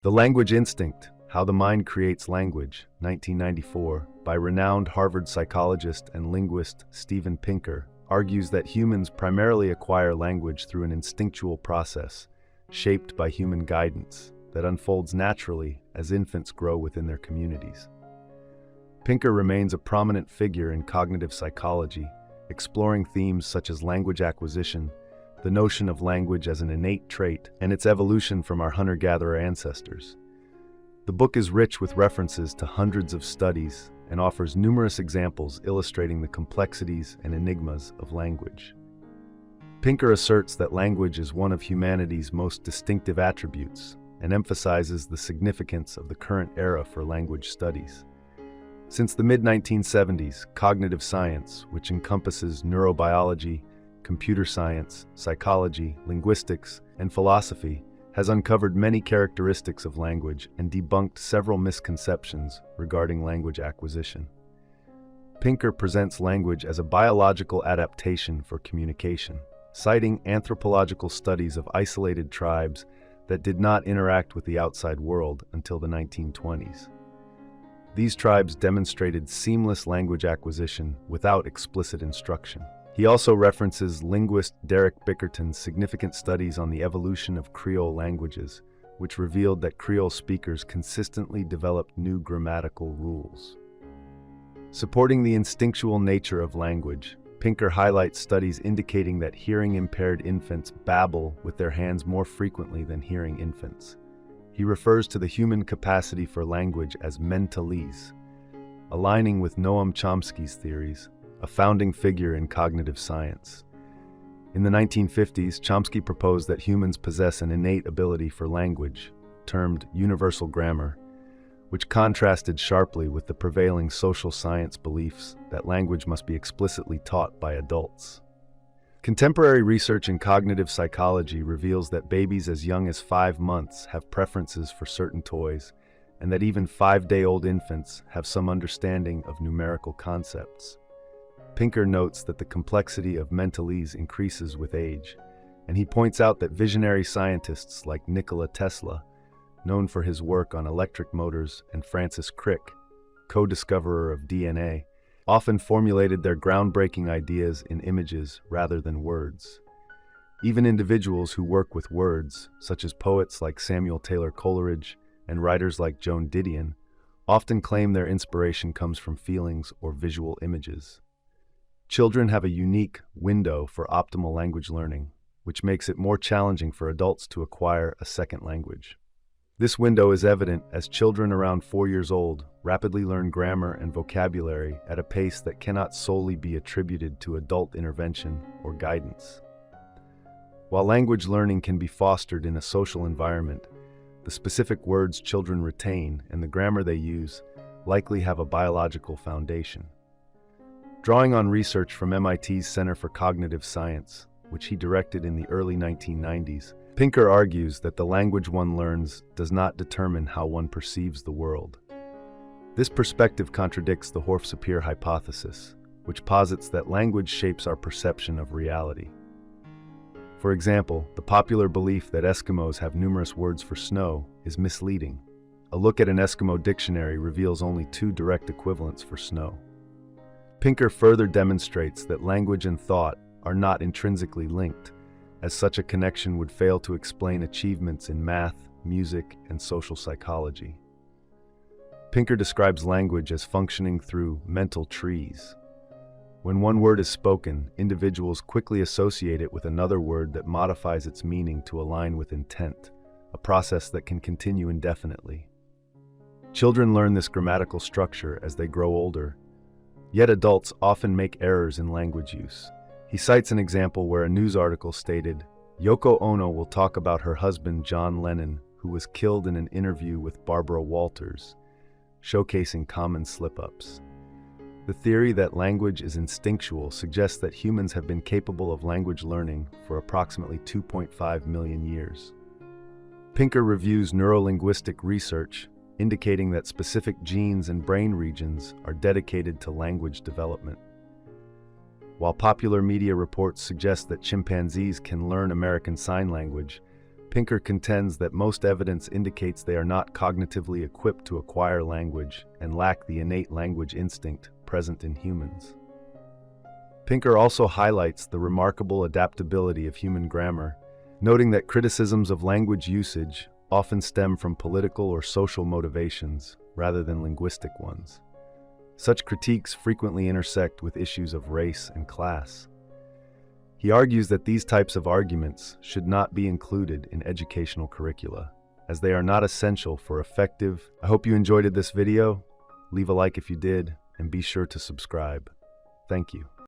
The Language Instinct: How the Mind Creates Language, 1994, by renowned Harvard psychologist and linguist Steven Pinker, argues that humans primarily acquire language through an instinctual process, shaped by human guidance, that unfolds naturally as infants grow within their communities. Pinker remains a prominent figure in cognitive psychology, exploring themes such as language acquisition, the notion of language as an innate trait, and its evolution from our hunter-gatherer ancestors. The book is rich with references to hundreds of studies and offers numerous examples illustrating the complexities and enigmas of language. Pinker asserts that language is one of humanity's most distinctive attributes and emphasizes the significance of the current era for language studies. Since the mid-1970s, cognitive science, which encompasses neurobiology, computer science, psychology, linguistics, and philosophy, has uncovered many characteristics of language and debunked several misconceptions regarding language acquisition. Pinker presents language as a biological adaptation for communication, citing anthropological studies of isolated tribes that did not interact with the outside world until the 1920s. These tribes demonstrated seamless language acquisition without explicit instruction. He also references linguist Derek Bickerton's significant studies on the evolution of Creole languages, which revealed that Creole speakers consistently developed new grammatical rules. Supporting the instinctual nature of language, Pinker highlights studies indicating that hearing-impaired infants babble with their hands more frequently than hearing infants. He refers to the human capacity for language as mentalese, aligning with Noam Chomsky's theories, a founding figure in cognitive science. In the 1950s, Chomsky proposed that humans possess an innate ability for language, termed universal grammar, which contrasted sharply with the prevailing social science beliefs that language must be explicitly taught by adults. Contemporary research in cognitive psychology reveals that babies as young as 5 months have preferences for certain toys, and that even 5-day-old infants have some understanding of numerical concepts. Pinker notes that the complexity of mentalese increases with age, and he points out that visionary scientists like Nikola Tesla, known for his work on electric motors, and Francis Crick, co-discoverer of DNA, often formulated their groundbreaking ideas in images rather than words. Even individuals who work with words, such as poets like Samuel Taylor Coleridge and writers like Joan Didion, often claim their inspiration comes from feelings or visual images. Children have a unique window for optimal language learning, which makes it more challenging for adults to acquire a second language. This window is evident as children around 4 years old rapidly learn grammar and vocabulary at a pace that cannot solely be attributed to adult intervention or guidance. While language learning can be fostered in a social environment, the specific words children retain and the grammar they use likely have a biological foundation. Drawing on research from MIT's Center for Cognitive Science, which he directed in the early 1990s, Pinker argues that the language one learns does not determine how one perceives the world. This perspective contradicts the Whorf-Sapir hypothesis, which posits that language shapes our perception of reality. For example, the popular belief that Eskimos have numerous words for snow is misleading. A look at an Eskimo dictionary reveals only 2 direct equivalents for snow. Pinker further demonstrates that language and thought are not intrinsically linked, as such a connection would fail to explain achievements in math, music, and social psychology. Pinker describes language as functioning through mental trees. When one word is spoken, individuals quickly associate it with another word that modifies its meaning to align with intent, a process that can continue indefinitely. Children learn this grammatical structure as they grow older, yet adults often make errors in language use. He cites an example where a news article stated, "Yoko Ono will talk about her husband John Lennon, who was killed in an interview with Barbara Walters," showcasing common slip-ups. The theory that language is instinctual suggests that humans have been capable of language learning for approximately 2.5 million years. Pinker reviews neurolinguistic research, indicating that specific genes and brain regions are dedicated to language development. While popular media reports suggest that chimpanzees can learn American Sign Language, Pinker contends that most evidence indicates they are not cognitively equipped to acquire language and lack the innate language instinct present in humans. Pinker also highlights the remarkable adaptability of human grammar, noting that criticisms of language usage often stem from political or social motivations rather than linguistic ones. Such critiques frequently intersect with issues of race and class. He argues that these types of arguments should not be included in educational curricula, as they are not essential for effective. I hope you enjoyed this video. Leave a like if you did, and be sure to subscribe. Thank you.